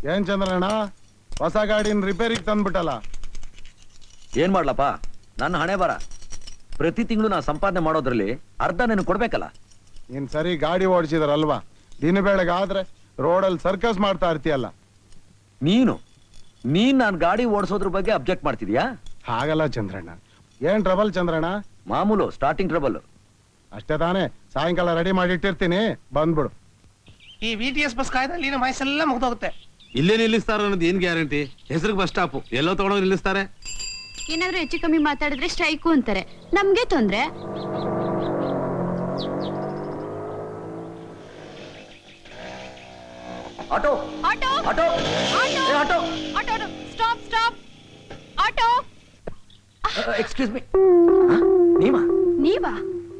ಏನ್ ಚಂದ್ರಣ್ಣ ಹೊಸ ಗಾಡಿನ ರಿಪೇರಿಗೆ ತಂದ್ಬಿಟ್ಟಲ್ಲ? ಏನ್ ಮಾಡ್ಲಪ್ಪ, ನನ್ನ ಹಣೆ ಬರ. ಪ್ರತಿ ತಿಂಗಳು ನಾ ಸಂಪಾದನೆ ಮಾಡೋದ್ರಲ್ಲಿ ಅರ್ಧ ನೀನು ಕೊಡ್ಬೇಕಲ್ಲ. ನೀನ್ ಸರಿ ಗಾಡಿ ಓಡಿಸಿದ್ರಲ್ವಾ? ದಿನ ಬೆಳಗಾದ್ರೆ ರೋಡಲ್ಲಿ ಸರ್ಕಸ್ ಮಾಡ್ತಾ ಇರ್ತೀಯಲ್ಲ. ನೀನ್ ನಾನ್ ಗಾಡಿ ಓಡಿಸೋದ್ರ ಬಗ್ಗೆ ಅಬ್ಜೆಕ್ಟ್ ಮಾಡ್ತಿದ್ಯಾ? ಹಾಗಲ್ಲ ಚಂದ್ರಣ್ಣ. ಏನ್ ಟ್ರಬಲ್ ಚಂದ್ರಣ್ಣ? ಮಾಮೂಲು ಸ್ಟಾರ್ಟಿಂಗ್ ಟ್ರಬಲ್. ಅಷ್ಟೇ ತಾನೇ, ಸಾಯಂಕಾಲ ರೆಡಿ ಮಾಡಿ ಇಟ್ಟಿರ್ತೀನಿ, ಬಂದ್ಬಿಡು. ಈ VTS ಬಸ್ ಕಾಯ್ದಲ್ಲಿ ನಮ್ಮ ವಯಸ್ಸೆಲ್ಲ ಮುಗ್ದೋಗುತ್ತೆ. ಇಲ್ಲೇ ನಿಲ್ಲಿಸ್ತಾರ ಅನ್ನೋದು ಏನ್ ಗ್ಯಾರಂಟಿ? ಹೆಸರಿಗೆ ಬಸ್ ಸ್ಟಾಪ್, ಎಲ್ಲೋ ತಗೊಂಡೋಗಿ ನಿಲ್ಲಿಸ್ತಾರೆ. ಏನಾದ್ರೂ ಹೆಚ್ಚು ಕಮ್ಮಿ ಮಾತಾಡಿದ್ರೆ ಸ್ಟ್ರೈಕು ಅಂತಾರೆ, ನಮ್ಗೆ ತೊಂದ್ರೆ. Auto auto auto auto auto auto stop stop auto. Excuse me, ನೀವಾ?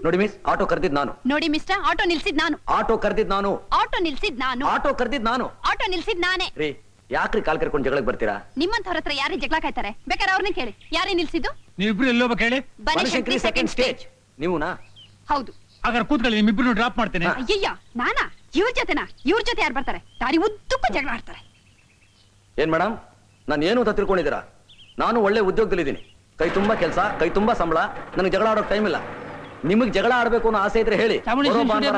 ನೋಡಿ ಮಿಸ್, ಆಟೋ ಕರೆದಿದ್ ನಾನು. ನೋಡಿ ಮಿಸ್ಟರ್, ಆಟೋ ನಿಲ್ಸಿದ್ ನಾನು. ಆಟೋ ಕರೆದಿದ್ ನಾನು. ಆಟೋ ನಿಲ್ಸಿದ್ ನಾನು. ಆಟೋ ಕರೆದಿದ್ ನಾನು. ಆಟೋ ನಿಲ್ಸಿದ್ ನಾನೇ. ರೀ, ಯಾಕ್ರಿ ಕಾಲ್ ಕರ್ಕೊಂಡು ಜಗಳಕ್ಕೆ ಬರ್ತೀರಾ? ನಿಮ್ಮಂತವ್ರ ಹತ್ರ ಯಾರೇ ಜಗಳ ಕಾಯ್ತಾರೆ? ಬೇಕಾದ್ರೆ ಅವ್ರನ್ನ ಕೇಳಿ, ಯಾರೇ ನಿಲ್ಸಿದ್ದು? ನೀವಿಬ್ರು ಎಲ್ಲೋಗ ಕೇಳಿ. Banashankari second stage. ನೀವುನಾ? ಹೌದು. ಹಾಗಾದ್ರೆ ಕೂತ್ಕೊಳ್ಳಿ, ನಿಮ್ಮಿಬ್ರು ಡ್ರಾಪ್ ಮಾಡ್ತೇನೆ. ಅಯ್ಯಯ್ಯ, ನಾನಾ? ಇವ್ರ ಜೊತೆನಾ? ಇವ್ರ ಜೊತೆ ಯಾರು ಬರ್ತಾರೆ? ದಾರಿ ಉದ್ದಕ್ಕೂ ಜಗಳ ಆಡ್ತಾರೆ. ಏನ್ ಮೇಡಮ್, ನಾನು ಏನು ಅಂತ ತಿಳ್ಕೊಂಡಿದ್ದೀರಾ? ನಾನು ಒಳ್ಳೆ ಉದ್ಯೋಗದಲ್ಲಿದ್ದೀನಿ, ಕೈ ತುಂಬಾ ಕೆಲಸ, ಕೈ ತುಂಬಾ ಸಂಬಳ, ನನಗೆ ಜಗಳ ಆಡೋಕ್ ಟೈಮ್ ಇಲ್ಲ. ನಿಮಗೆ ಜಗಳ ಆಡ್ಬೇಕು ಅನ್ನೋ ಆಸೆ ಇದ್ರೆ ಹೇಳಿ,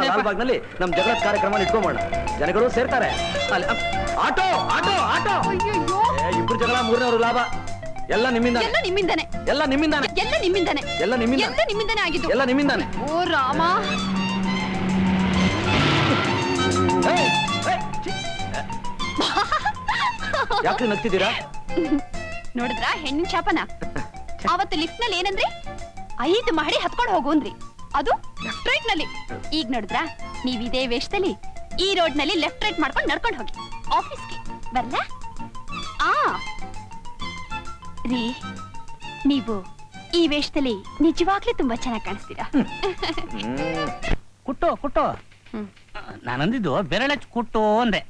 ಲಾಲ್ಬಾಗ್ನಲ್ಲಿ ನಮ್ ಜಗಳದ ಕಾರ್ಯಕ್ರಮ ಇಟ್ಕೊಂಬೋಣ, ಜನಗಳು ಸೇರ್ತಾರೆ. Auto auto auto. ಇಬ್ರು ಜಗಳ, ಮೂರನೇವರು ಲಾಭ. ಎಲ್ಲ ನಿಮ್ಮಿಂದ. ಎಲ್ಲ ನಿಮ್ಮಿಂದಾನೆ. ಎಲ್ಲ ನಿಮ್ಮಿಂದಾನೆ. ಎಲ್ಲ ನಿಮ್ಮಿಂದಾನೆ. ಎಲ್ಲ ನಿಮ್ಮಿಂದ. ಎಲ್ಲ ನಿಮ್ಮಿಂದಾನೆ ಆಗಿದ್ದು. ಎಲ್ಲ ನಿಮ್ಮಿಂದಾನೆ. ಓ ರಾಮ. ಯಾಕೆ ನಗ್ತಿದ್ದೀರಾ? ನೋಡಿದ್ರಾ ಹೆಣ್ಣಿನ ಶಾಪನ? ಅವತ್ತು ಲಿಫ್ಟ್ ನಲ್ಲಿ ಏನಂದ್ರಿ? 5 ಮಹಡಿ ಹತ್ಕೊಂಡು ಹೋಗುಂದ್ರಿ, ಅದು ಲೆಫ್ಟ್ ರೈಟ್ ನಲ್ಲಿ. ಈಗ ನೋಡಿದ್ರಾ, ನೀವ್ ಇದೇ ವೇಷದಲ್ಲಿ ಈ ರೋಡ್ ನಲ್ಲಿ ಲೆಫ್ಟ್ ರೈಟ್ ಮಾಡ್ಕೊಂಡು ನಡ್ಕೊಂಡು ಹೋಗಿ ಆಫೀಸ್ಗೆ ಬರ್ಲಾ? ರೀ, ನೀವು ಈ ವೇಷದಲ್ಲಿ ನಿಜವಾಗ್ಲೂ ತುಂಬಾ ಚೆನ್ನಾಗಿ ಕಾಣಿಸ್ತೀರಾ. ಕುಟ್ಟು ನಾನಂದಿದ್ದು ಬೆರಳಚ್ಚು ಕುಟ್ಟು ಅಂದೆ.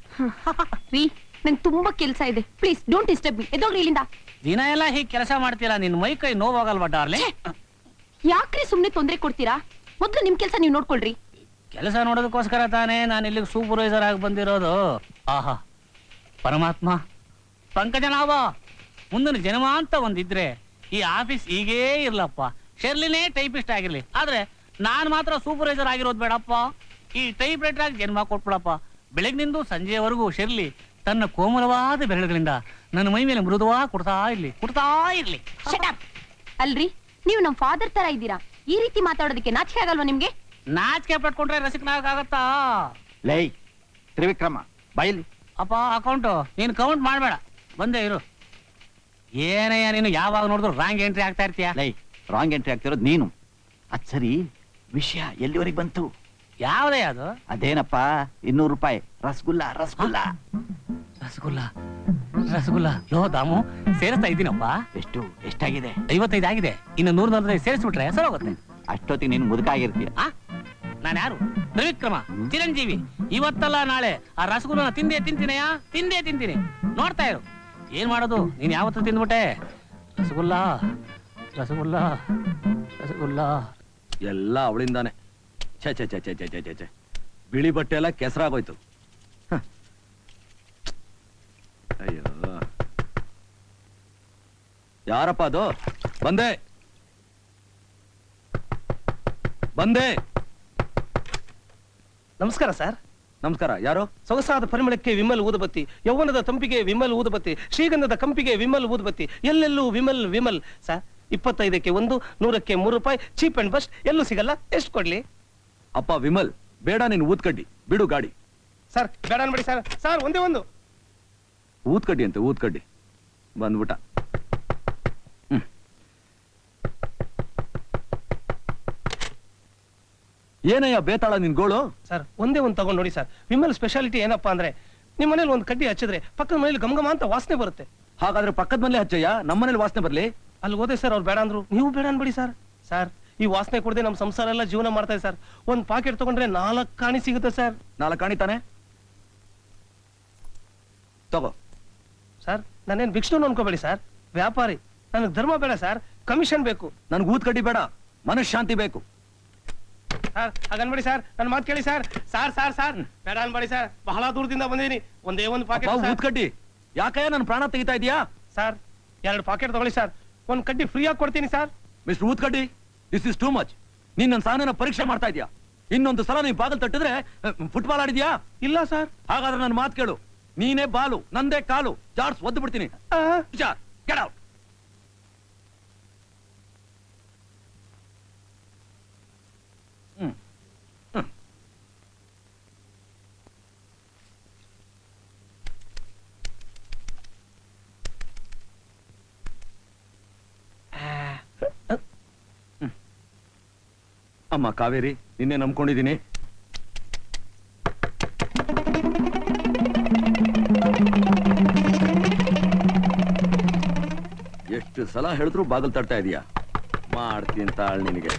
ರೀ, ನಂಗೆ ತುಂಬಾ ಕೆಲಸ ಇದೆ, ಪ್ಲೀಸ್ ಡೋಂಟ್ ಡಿಸ್ಟರ್ಬ್ ಮೀ. ಎದೋಗ್ರಿ ಇಲ್ಲಿಂದ. ದಿನ ಎಲ್ಲ ಹೀಗೆ ಕೆಲಸ ಮಾಡ್ತೀರಾ, ನಿನ್ ಮೈ ಕೈ ನೋವಾಗಲ್ವಾ ಡಾರ್ಲಿ? ಯಾಕ್ರಿ ಸುಮ್ನೆ ತೊಂದ್ರೆ ಕೊಡ್ತೀರಾ? ಮೊದ್ಲು ನಿಮ್ ಕೆಲಸ ನೀವು ನೋಡ್ಕೊಳ್ರಿ. ಕೆಲಸ ನೋಡೋದಕ್ಕೋಸ್ಕರ ತಾನೇ ನಾನು ಇಲ್ಲಿಗೆ ಸೂಪರ್ವೈಸರ್ ಆಗಿ ಬಂದಿರೋದು. ಆಹಾ ಪರಮಾತ್ಮ, ಪಂಕಜನಾಭ, ಮುಂದಿನ ಜನ್ಮ ಅಂತ ಒಂದಿದ್ರೆ ಈ ಆಫೀಸ್ ಹೀಗೇ ಇರ್ಲಪ್ಪ. ಶೆರ್ಲಿನೇ ಟೈಪಿಸ್ಟ್ ಆಗಿರ್ಲಿ, ಆದ್ರೆ ನಾನ್ ಮಾತ್ರ ಸೂಪರ್ವೈಸರ್ ಆಗಿರೋದು ಬೇಡಪ್ಪ. ಈ ಟೈಪ್ ರೈಟರ್ ಆಗಿ ಜನ್ಮ ಕೊಟ್ಬಿಡಪ್ಪ. ಬೆಳಗ್ನಿಂದ ಸಂಜೆವರೆಗೂ ಶೆರ್ಲಿ ತನ್ನ ಕೋಮಲವಾದ ಬೆರಳುಗಳಿಂದ ನನ್ನ ಮೈ ಮೇಲೆ ಮೃದುವಾಗಿ ಕೊಡ್ತಾ ಇರ್ಲಿ. ಅಲ್ರಿ, ನೀವು ನಮ್ ಫಾದರ್ ತರ ಇದ್ದೀರಾ. ಈ ರೀತಿ ಮಾತಾಡೋದಕ್ಕೆ ನಾಚಿಕೆ ಆಗಲ್ವಾ ನಿಮ್ಗೆ? ನಾಚಿಕೆ ಪಟ್ಕೊಂಡ್ರೆ ರಸಿಕನಾಗತ್ತಾ? ಲೈ ತ್ರಿವಿಕ್ರಮ, ಬೈಲಿ. ಅಪ್ಪ ಅಕೌಂಟು ನೀನು ಕೌಂಟ್ ಮಾಡಬೇಡ, ಬಂದೇ ಇರು. ಏನಯ್ಯ ನೀನು ಯಾವಾಗ ನೋಡಿದ್ರು ರಾಂಗ್ ಎಂಟ್ರಿ ಆಗ್ತಾ ಇರ್ತೀಯ? ಲೈ, ರಾಂಗ್ ಎಂಟ್ರಿ ಆಗ್ತಿರೋದು ನೀನು. ಅದ್ ಸರಿ, ವಿಷಯ ಎಲ್ಲಿವರೆಗೆ ಬಂತು? ಯಾವ್ದೇ ಅದು? ಅದೇನಪ್ಪ, 200 ರೂಪಾಯಿ ರಸಗುಲ್ಲ. ರಸಗುಲ್ಲ ಲೋ ದಾಮು, ಸೇರಿಸ್ತಾ ಇದ್ದೀನಪ್ಪ. ಎಷ್ಟಾಗಿದೆ? 55 ಆಗಿದೆ. ಇನ್ನು 145 ಸೇರಿಸ್ಬಿಟ್ರೆ ಸರ್ ಹೋಗುತ್ತೆ. ಅಷ್ಟೊತ್ತಿಗೆ ನೀನು ಮುದುಕ ಆಗಿರ್ತೀಯ. ನಾನು ಯಾರು? ತ್ರಿವಿಕ್ರಮ, ಚಿರಂಜೀವಿ. ಇವತ್ತಲ್ಲ ನಾಳೆ ಆ ರಸಗುಲ್ಲನ ತಿಂದೇ ತಿಂತೀನಿ. ನೋಡ್ತಾ ಇರು. ಏನ್ ಮಾಡೋದು, ನೀನ್ ಯಾವತ್ತು ತಿಂದ್ಬಿಟ್ಟೆ. ರಸಗುಲ್ಲ ಎಲ್ಲ ಅವಳಿಂದಾನೆ. ಛೆ ಬಿಳಿ ಬಟ್ಟೆ ಎಲ್ಲ ಕೆಸರಾಗೋಯ್ತು. ಅಯ್ಯೋ, ಯಾರಪ್ಪ ಅದು? ಬಂದೆ. ನಮಸ್ಕಾರ ಸರ್. ನಮಸ್ಕಾರ. ಯಾರು? ಸೊಗಸಾದ ಪರಿಮಳಕ್ಕೆ ವಿಮಲ್ ಊದುಬತ್ತಿ, ಯೌವನದ ತಂಪಿಗೆ ವಿಮಲ್ ಊದುಬತ್ತಿ, ಶ್ರೀಗಂಧದ ಕಂಪಿಗೆ ವಿಮಲ್ ಊದುಬತ್ತಿ, ಎಲ್ಲೆಲ್ಲೂ ವಿಮಲ್. ಸರ್, 25ಕ್ಕೆ 1, 100ಕ್ಕೆ 3 ರೂಪಾಯಿ, ಚೀಪ್ ಅಂಡ್ ಬೆಸ್ಟ್, ಎಲ್ಲೂ ಸಿಗಲ್ಲ. ಎಷ್ಟು ಕೊಡ್ಲಿ? ಅಪ್ಪ ವಿಮಲ್, ಬೇಡ ನೀನು ಊದ್ಕಡ್ಡಿ, ಬಿಡು ಗಾಡಿ. ಸರ್ ಬೇಡ ಅನ್ಬೇಡಿ ಸರ್. ಸರ್ ಒಂದೇ ಒಂದು ಊದ್ಕಡ್ಡಿ ಅಂತ ಊದ್ಕಡ್ಡಿ ಬಂದ್ಬಿಟ್ಟ. ಏನಯ್ಯ ಬೇತಾಳ ನಿನ್ ಗೋಳು? ಸರ್ ಒಂದೇ ಒಂದು ತಗೊಂಡು ನೋಡಿ ಸರ್. ವಿಮಲ್ ಸ್ಪೆಷಾಲಿಟಿ ಏನಪ್ಪಾ ಅಂದ್ರೆ, ನಿಮ್ಮ ಮನೇಲಿ ಒಂದು ಕಡ್ಡಿ ಹಚ್ಚಿದ್ರೆ ಪಕ್ಕದ ಮನೇಲಿ ಗಮಗಮ ಅಂತ ವಾಸನೆ ಬರುತ್ತೆ. ಹಾಗಾದ್ರೆ ಪಕ್ಕದ ಮನೇಲಿ ಹಚ್ಚಯ್ಯ, ನಮ್ಮನೇಲಿ ವಾಸನೆ ಬರ್ಲಿ. ಅಲ್ಲಿ ಹೋದೆ ಸರ್, ಅವ್ರು ಬೇಡ ಅಂದ್ರು, ನೀವು ಬೇಡ ಅನ್ಬೇಡಿ ಸರ್. ಸರ್, ಈ ವಾಸನೆ ಕೊಡದೆ ನಮ್ಮ ಸಂಸಾರ ಎಲ್ಲ ಜೀವನ ಮಾಡ್ತಾ ಇದೆ ಸರ್. ಒಂದು ಪಾಕೆಟ್ ತಗೊಂಡ್ರೆ 4 ಕಾಣಿ ಸಿಗುತ್ತೆ ಸರ್. 4 ಕಾಣಿ ತಾನೆ? ತಗೋ. ಸರ್, ನಾನೇನು ಭಿಕ್ಷುನು ಅನ್ಕೋಬೇಡಿ ಸರ್, ವ್ಯಾಪಾರಿ. ನನಗೆ ಧರ್ಮ ಬೇಡ ಸರ್, ಕಮಿಷನ್ ಬೇಕು. ನನ್ಗೆ ಊದ್ಕಡ್ಡಿ ಬೇಡ, ಮನಃಶಾಂತಿ ಬೇಕು. ಸರ್ ಹಾಗನ್ಬೇಡಿ ಸರ್, ನನ್ನ ಮಾತು ಕೇಳಿ ಸರ್. ಸರ್ ಬೇಡ ಅನ್ಬೇಡಿ ಸರ್, ಬಹಳ ದೂರದಿಂದ ಬಂದಿದ್ದೀನಿ. ಒಂದೇ ಒಂದು ಪಾಕೆಟ್ ಊದ್ಕಡ್ಡಿ ಯಾಕಯ್ಯ ನನ್ನ ಪ್ರಾಣ ತೆಗಿತಾ ಇದೀಯಾ? ಸರ್ 2 ಪಾಕೆಟ್ ತಗೊಳ್ಳಿ ಸರ್, ಒಂದ್ ಕಡ್ಡಿ ಫ್ರೀ ಆಗಿ ಕೊಡ್ತೀನಿ ಸರ್. ಮಿಸ್ಟರ್ ಊತ್ಕಡ್ಡಿ, ದಿಸ್ ಇಸ್ ಟೂ ಮಚ್. ನೀನ್ ನನ್ನ ಸಹನೆನ ಪರೀಕ್ಷೆ ಮಾಡ್ತಾ ಇದೀಯಾ? ಇನ್ನೊಂದು ಸಲ ನೀನ್ ಬಾಗಲ್ ತಟ್ಟಿದ್ರೆ ಫುಟ್ಬಾಲ್ ಆಡಿದ್ಯಾ? ಇಲ್ಲ ಸರ್. ಹಾಗಾದ್ರೆ ನನ್ನ ಮಾತು ಕೇಳು. ನೀನೇ ಬಾಲು, ನಂದೇ ಕಾಲು, ಜಾರ್ಸ್ ಒದ್ದು ಬಿಡ್ತೀನಿ. Get out. ಅಮ್ಮ ಕಾವೇರಿ, ನಿನ್ನೆ ನಂಬ್ಕೊಂಡಿದ್ದೀನಿ. ಎಷ್ಟು ಸಲ ಹೇಳಿದ್ರು ಬಾಗಲ್ ತಡ್ತಾ ಇದೀಯಾ? ಮಾಡ್ತೀನಿ ತಾಳ್ ನಿನಗೆ.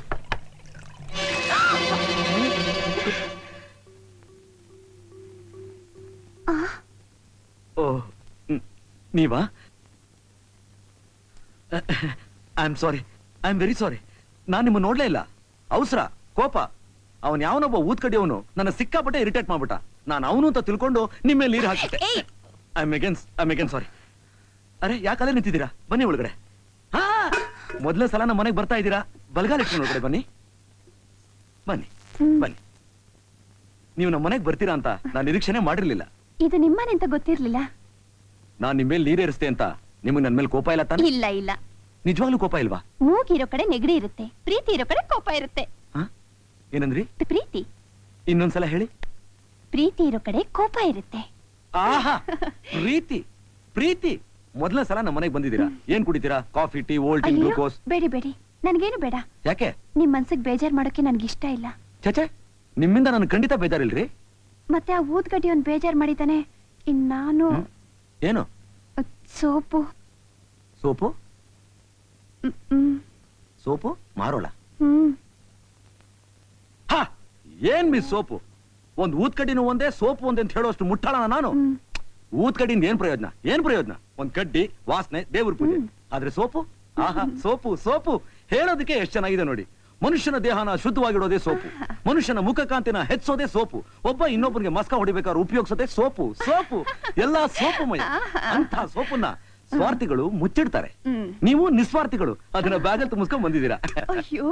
ಓ, ನೀವಾ? I am sorry, I am very sorry. ನಾನು ನಿಮ್ಮ ನೋಡ್ಲೇ ಇಲ್ಲ. ಅವಸರ, ಕೋಪ. ಅವನ್ ಯಾವನೊಬ್ಬ ಊದ್ಕಡಿ ಅವನು ನನ್ನ ಸಿಕ್ಕಾಪಟ್ಟೆ ಇರಿಟೇಟ್ ಮಾಡ್ಬಿಟ್ಟ. ನಾನು ಅವನು ಅಂತ ತಿಳ್ಕೊಂಡು ನಿಮ್ಮ ಮೇಲೆ ನೀರು ಹಾಕಿಟ್ಟೆ. I am again sorry. ಅರೆ, ಯಾಕಲ್ಲೇ ನಿಂತಿದ್ದೀರಾ? ಬನ್ನಿ ಒಳಗಡೆ. ಹಾ, ಮೊದಲನೇ ಸಲ ನಮ್ಮ ಮನೆಗೆ ಬರ್ತಾ ಇದ್ದೀರಾ? ಬಲಗಾಲ ಇಟ್ಕೊಂಡು ಒಳಗಡೆ ಬನ್ನಿ. ಬನ್ನಿ ಬನ್ನಿ. ನೀವು ನಮ್ಮ ಮನೆಗೆ ಬರ್ತೀರಾ ಅಂತ ನಾನು ನಿರೀಕ್ಷಣೆ ಮಾಡಿರ್ಲಿಲ್ಲ. ಇದು ನಿಮ್ಮನೆ ಅಂತ ಗೊತ್ತಿರ್ಲಿಲ್ಲ. ನಾನ್ ನಿಮ್ಮ ಮೇಲೆ ನೀರೇರಿಸ್ತೆ ಅಂತ ನಿಮಗೆ ನನ್ನ ಮೇಲೆ ಕೋಪ ಇಲ್ಲ ತಾನೆ? ಇಲ್ಲ ಇಲ್ಲ. ನಿಜವಾಗ್ಲೂ ಕೋಪ ಇಲ್ವಾ? ಮೂಗಿರೋ ಕಡೆ ನೆಗಡಿ ಇರುತ್ತೆ, ಪ್ರೀತಿ ಇರೋ ಕಡೆ ಕೋಪ ಇರುತ್ತೆ. ಏನಂದ್ರಿ? ಪ್ರೀತಿ. ಇನ್ನೊಂದ್ಸಲ ಹೇಳಿ. ಪ್ರೀತಿ ಇರೋ ಕಡೆ ಕೋಪ ಇರುತ್ತೆ. ಆಹಾ, ಪ್ರೀತಿ ಪ್ರೀತಿ. ಮೊದಲನೇ ಸಲ ನಮ್ಮ ಮನೆಗೆ ಬಂದಿದ್ದೀರಾ. ಏನ್ ಕುಡಿತೀರಾ? Coffee, tea, Ovaltine, glucose? ಬೇಡಿ ಬೇಡಿ, ನನ್ಗೇನು ಬೇಡ. ಯಾಕೆ? ನಿಮ್ ಮನ್ಸಿಗೆ ಬೇಜಾರ್ ಮಾಡೋಕೆ ನನ್ಗೆ ಇಷ್ಟ ಇಲ್ಲ. ಚಚೆ, ನಿಮ್ಮಿಂದ ನನ್ ಖಂಡಿತ ಬೇಜಾರಿಲ್ರಿ. ಮತ್ತೆ ಆ ಊದ್ಗಡ್ಡಿ ಒಂದ್ ಬೇಜಾರ್ ಮಾಡಿದ್ದಾನೆ. ನಾನು ಏನು? ಸೋಪು. ಸೋಪು? ಹ್ಮ್. ಸೋಪು ಮಾರೋಳ? ಹ್ಮ್. ಹಾ, ಏನ್ ಮಿಸ್ ಸೋಪು? ಒಂದ್ ಊದ್ಕಡ್ಡಿನೂ ಒಂದೇ, ಸೋಪು ಒಂದೇ ಅಂತ ಹೇಳೋಷ್ಟು ಮುಟ್ಟಾಳ ನಾನು. ಊದ್ಕಡ್ಡಿಯಿಂದ ಏನ್ ಪ್ರಯೋಜನ? ಒಂದ್ ಕಡ್ಡಿ, ವಾಸನೆ, ದೇವ್ರ ಪೂಜೆ. ಆದ್ರೆ ಸೋಪು, ಆಹಾ, ಸೋಪು ಸೋಪು ಹೇಳೋದಕ್ಕೆ ಎಷ್ಟು ಚೆನ್ನಾಗಿದೆ ನೋಡಿ. ಮನುಷ್ಯನ ದೇಹನ ಶುದ್ಧವಾಗಿಡೋದೇ ಸೋಪು, ಮನುಷ್ಯನ ಮುಖಕಾಂತಿನ ಹೆಚ್ಚೋದೇ ಸೋಪು, ಒಬ್ಬ ಇನ್ನೊಬ್ಬರಿಗೆ ಮಸ್ಕ ಹೊಡಿಬೇಕಾದ್ರೆ ಉಪಯೋಗಿಸೋದೇ ಸೋಪು. ಸೋಪು ಎಲ್ಲ ಸೋಪುಮಯ. ಅಂತ ಸೋಪನ್ನ ಸ್ವಾರ್ಥಿಗಳು ಮುಚ್ಚಿಡ್ತಾರೆ. ನೀವು ನಿಸ್ವಾರ್ಥಿಗಳು ಅದನ್ನ ಬ್ಯಾಗಲ್ ತುಂಬಿಸ್ಕೊಂಡ್ ಬಂದಿದ್ದೀರಾ. ಅಯ್ಯೋ,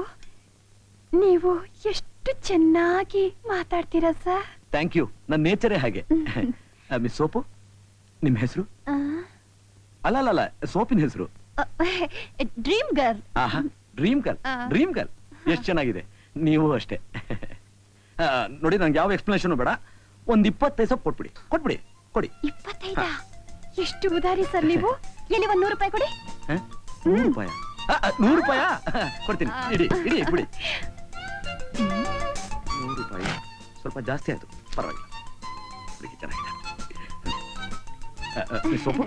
ನೀವು ಎಷ್ಟು ಚೆನ್ನಾಗಿ ಮಾತಾಡ್ತೀರಾ ಸರ್. Thank you. ನನ್ನ ನೇಚರೇ ಹಾಗೆ. ಮಿಸ್ ಸೋಪು, ನಿಮ್ ಹೆಸರು? ಅಲ್ಲ, ಸೋಪಿನ ಹೆಸರು ಡ್ರೀಮ್ ಗರ್ಲ್. ಆಹಾ, ಡ್ರೀಮ್ ಗರ್ಲ್. ಡ್ರೀಮ್ ಗರ್ಲ್ ಎಷ್ಟು ಚೆನ್ನಾಗಿದೆ. ನೀವು ಅಷ್ಟೇ. ನೋಡಿ, ನಂಗೆ ಯಾವ ಎಕ್ಸ್ಪ್ಲನೇಷನ್ ಬೇಡ. ಒಂದ್ 25 ಸೊಪ್ಪು ಕೊಟ್ಬಿಡಿ. ಕೊಡಿ. 25? ಎಷ್ಟು ಉದಾರಿ ಸರ್ ನೀವು. ಎಲ್ಲಿ ಒಂದ್ 100 ರೂಪಾಯಿ ಕೊಡಿ. 100 ರೂಪಾಯಿ? 100 ರೂಪಾಯ ಕೊಡ್ತೀನಿ. ಇಡಿ ಬಿಡಿ. 100 ರೂಪಾಯಿ ಸ್ವಲ್ಪ ಜಾಸ್ತಿ ಆಯ್ತು, ಪರವಾಗಿಲ್ಲ. ಚೆನ್ನಾಗಿದೆ. ಸೊಪ್ಪು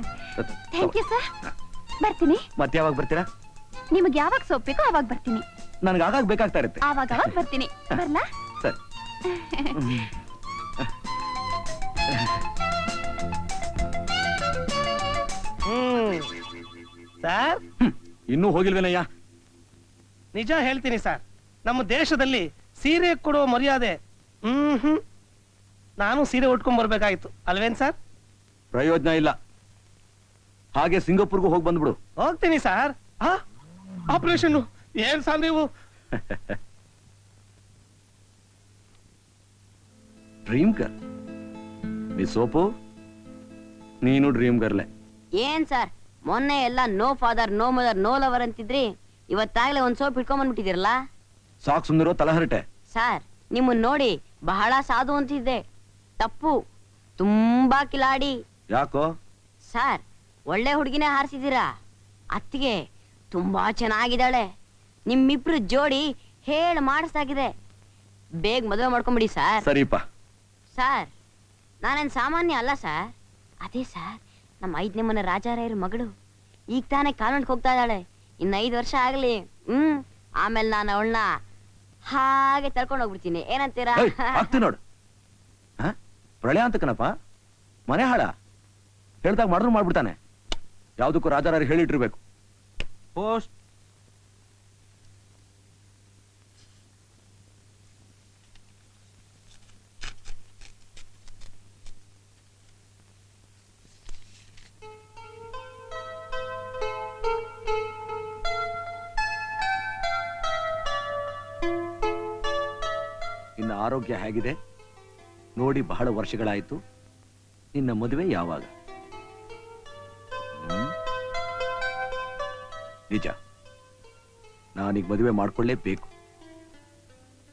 ಥ್ಯಾಂಕ್ ಯು ಸರ್. ಬರ್ತೀನಿ. ಮತ್ತೆ ಯಾವಾಗ ಬರ್ತೀರಾ? ನಿಮಗೆ ಯಾವಾಗ ಸೋಪ್ ಬೇಕೋ ಅವಾಗ ಬರ್ತೀನಿ. ನನಗೆ ಆಗಾಗ ಬೇಕಾಗ್ತಾ ಇರುತ್ತೆ. ಆವಾಗ ಬರ್ತೀನಿ. ಬರ್ಲಾ? ಸರಿ. ಸರ್, ಇನ್ನೂ ಹೋಗಿಲ್ವೇನಯ್ಯ? ನಿಜ ಹೇಳ್ತೀನಿ ಸರ್, ನಮ್ಮ ದೇಶದಲ್ಲಿ ಸೀರೆ ಕೊಡೋ ಮರ್ಯಾದೆ ನಾನು ಸೀರೆ ಉಟ್ಕೊಂಡ್ ಬರ್ಬೇಕಾಯ್ತು ಅಲ್ವೇನ್ ಸರ್? ಪ್ರಯೋಜನ ಇಲ್ಲ. ಹಾಗೆ ಸಿಂಗಾಪುರ್ಗೂ ಹೋಗಿ ಬಂದ್ಬಿಡು. ಹೋಗ್ತೀನಿ ಸರ್. ಆಪರೇಷನ್ ಏನ್ ಸರ್ ನೀವು? ಡ್ರೀಮ್ ಗರ್ಲ್ ಮಿಸ್ ಸೋಪು, ನೀನು ಡ್ರೀಮ್ ಗರ್ಲೆ. ಏನ್ ಸರ್, ಮೊನ್ನೆ ಎಲ್ಲ no father, no mother, no lover ಅಂತಿದ್ರಿ. ಇವತ್ತಾಗ್ಲೇ ಒಂದ್ ಸೋಪ್ ಇಟ್ಕೊಂಡ್ ಬಂದ್ಬಿಟ್ಟಿದಿರಲ್ಲ. ಸಾಕ್ ಸುಂದರೋ ತಲಹರಟೆ. ಸರ್, ನಿಮ್ಮನ್ ನೋಡಿ ಬಹಳ ಸಾಧು ಅಂತಿದ್ದೆ. ತಪ್ಪು, ತುಂಬಾ ಕಿಲಾಡಿ. ಯಾಕೋ? ಸರ್, ಒಳ್ಳೆ ಹುಡುಗಿನೇ ಹಾರಿಸಿದೀರಾ. ಅತ್ತಿಗೆ ತುಂಬಾ ಚೆನ್ನಾಗಿದ್ದಾಳೆ. ನಿಮ್ಮಿಬ್ರು ಜೋಡಿ ಹೇಳ ಮಾಡಿಸಾಗಿದೆ. ಬೇಗ ಮದುವೆ ಮಾಡ್ಕೊಂಬಿಡಿ ಸರ್. ಸರಿಪಾ. ಸರ್, ನಾನೇನ್ ಸಾಮಾನ್ಯ ಅಲ್ಲ ಸರ್. ಅದೇ ಸರ್, ನಮ್ಮ 5ನೇ ಮನೆ ರಾಜಾರಾಯರ ಮಗಳು. ಈಗ ತಾನೇ ಕಾನ್ವೆಂಟ್ಗೆ ಹೋಗ್ತಾ ಇದ್ದಾಳೆ. ಇನ್ನು 5 ವರ್ಷ ಆಗ್ಲಿ. ಆಮೇಲೆ ನಾನು ಅವಳನ್ನ ಹಾಗೆ ತಳ್ಕೊಂಡು ಹೋಗ್ಬಿಡ್ತೀನಿ. ಏನಂತೀರಾ? ಆಗ್ತಿ ನೋಡು. ಪ್ರಳಯ ಅಂತಕನಪ್ಪ, ಮನೆ ಹಾಳ ಹೇಳ್ದಾಗ ಮಾಡಿದ್ರು ಮಾಡ್ಬಿಡ್ತಾನೆ. ಯಾವ್ದಕ್ಕೂ ರಾಜಾರಾಯರು ಹೇಳಿಟ್ಟಿರ್ಬೇಕು. ಪೋಸ್ಟ್. ಆರೋಗ್ಯ ಹೇಗಿದೆ? ನೋಡಿ ಬಹಳ ವರ್ಷಗಳಾಯ್ತು. ನಿನ್ನ ಮದುವೆ ಯಾವಾಗ? ನಿಜ, ನಾನೀಗ ಮದುವೆ ಮಾಡ್ಕೊಳ್ಳೇಬೇಕು.